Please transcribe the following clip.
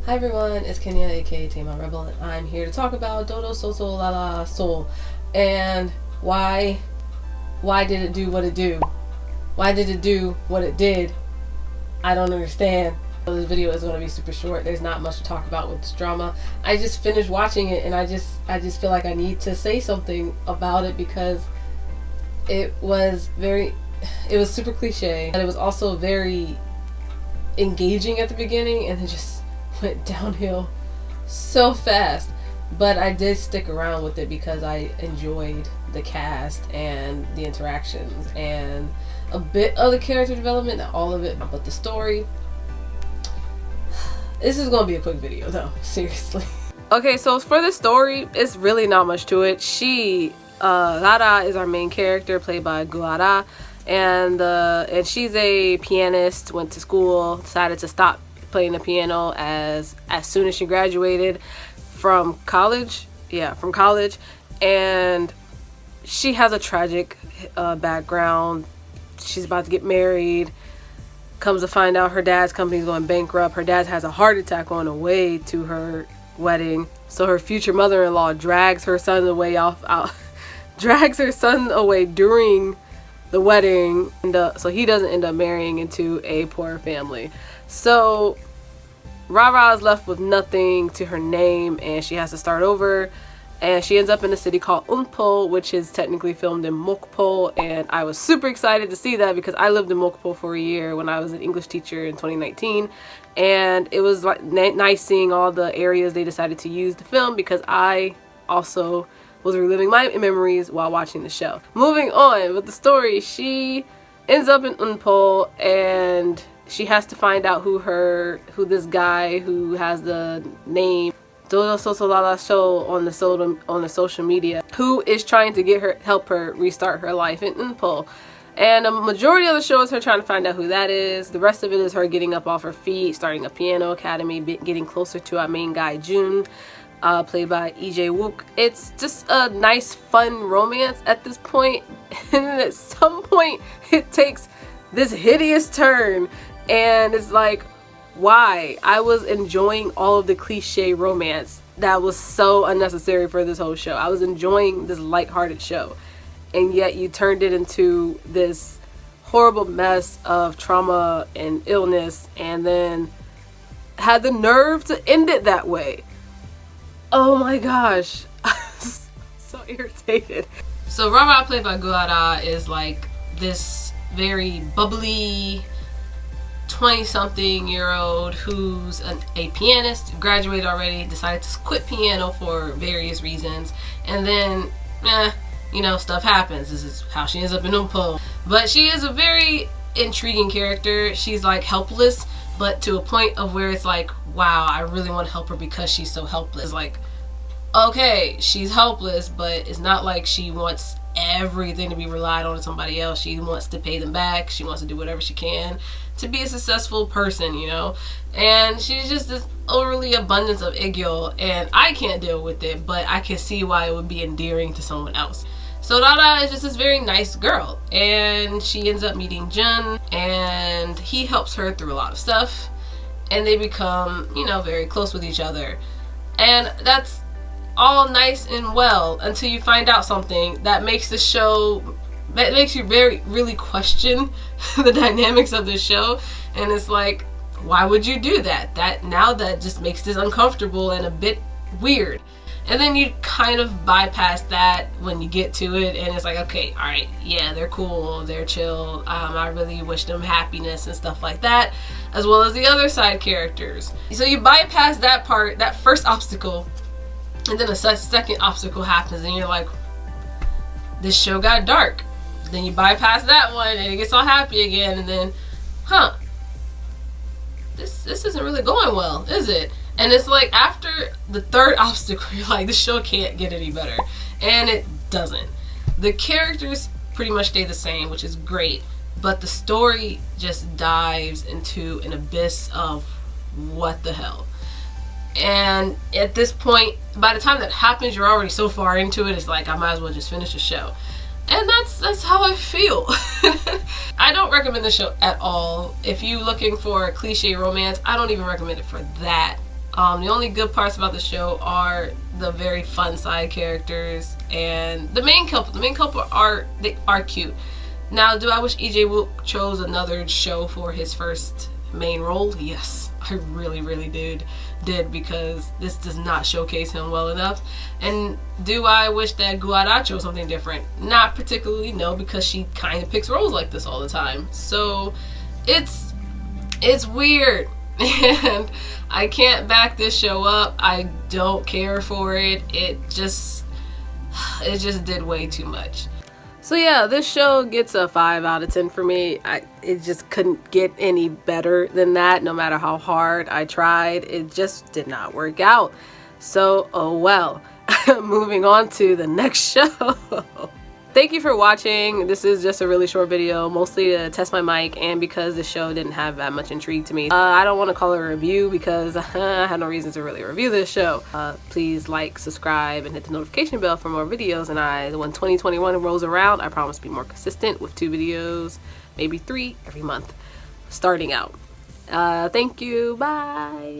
Hi everyone, it's Kenya aka Tama Rebel, and I'm here to talk about Dodo Soso La La Soul and why did it do what it do? Why did it do what it did? I don't understand. This video is going to be super short. There's not much to talk about with this drama. I just finished watching it and I just feel like I need to say something about it because it was super cliche, and it was also very engaging at the beginning, and it just went downhill so fast. But I did stick around with it because I enjoyed the cast and the interactions and a bit of the character development, not all of it, but the story. This is gonna be a quick video though, seriously. Okay, so for the story, it's really not much to it. Lara is our main character, played by Guara, and she's a pianist, went to school, decided to stop playing the piano as soon as she graduated from college. And she has a tragic background. She's about to get married. Comes to find out her dad's company's going bankrupt. Her dad has a heart attack on the way to her wedding. So her future mother-in-law drags her son away drags her son away during the wedding, so he doesn't end up marrying into a poor family. So Rara is left with nothing to her name, and she has to start over. And she ends up in a city called Unpo, which is technically filmed in Mokpo, and I was super excited to see that because I lived in Mokpo for a year when I was an English teacher in 2019, and it was like nice seeing all the areas they decided to use to film because I also was reliving my memories while watching the show. Moving on with the story, she ends up in Unpo and she has to find out who this guy who has the name Dodo Soso La La Show on the social media, who is trying to help her restart her life in Unpo. And a majority of the show is her trying to find out who that is. The rest of it is her getting up off her feet, starting a piano academy, getting closer to our main guy Jun, played by EJ Wook. It's just a nice, fun romance at this point, and then at some point it takes this hideous turn, and it's like, why? I was enjoying all of the cliche romance that was so unnecessary for this whole show. I was enjoying this lighthearted show, and yet you turned it into this horrible mess of trauma and illness, and then had the nerve to end it that way. Oh my gosh. So irritated. So Rara, played by Guara, is like this very bubbly 20-something-year-old who's a pianist, graduated already, decided to quit piano for various reasons, and then stuff happens. This is how she ends up in Unpo. But she is a very intriguing character. She's like helpless, but to a point of where it's like, wow, I really want to help her because she's so helpless. It's like, okay, she's helpless, but it's not like she wants everything to be relied on somebody else. She wants to pay them back. She wants to do whatever she can to be a successful person, and she's just this overly abundance of egyo, and I can't deal with it, but I can see why it would be endearing to someone else. So Dada is just this very nice girl, and she ends up meeting Jun, and he helps her through a lot of stuff, and they become, very close with each other. And that's all nice and well until you find out something that makes the show, that makes you really question the dynamics of the show. And it's like, why would you do that? That just makes this uncomfortable and a bit weird. And then you kind of bypass that when you get to it, and it's like, okay, alright, yeah, they're cool, they're chill, I really wish them happiness and stuff like that, as well as the other side characters. So you bypass that part, that first obstacle, and then a second obstacle happens, and you're like, this show got dark. Then you bypass that one, and it gets all happy again, and then, this isn't really going well, is it? And it's like, after the third obstacle, you're like, this show can't get any better. And it doesn't. The characters pretty much stay the same, which is great, but the story just dives into an abyss of what the hell. And at this point, by the time that happens, you're already so far into it, it's like, I might as well just finish the show. And that's how I feel. I don't recommend the show at all. If you're looking for a cliche romance, I don't even recommend it for that The only good parts about the show are the very fun side characters and the main couple. The main couple are cute. Now, do I wish EJ Wook chose another show for his first main role? Yes, I really did because this does not showcase him well enough. And do I wish that Guara chose something different? Not particularly, no, because she kind of picks roles like this all the time. So it's weird. And I can't back this show up. I don't care for it. It just did way too much. So yeah, this show gets a 5 out of 10 for me. It just couldn't get any better than that, no matter how hard I tried. It just did not work out. So, oh well. Moving on to the next show. Thank you for watching. This is just a really short video, mostly to test my mic and because the show didn't have that much intrigue to me. I don't want to call it a review because I had no reason to really review this show. Please like, subscribe, and hit the notification bell for more videos. And when 2021 rolls around, I promise to be more consistent with 2 videos, maybe 3 every month, starting out. Thank you. Bye.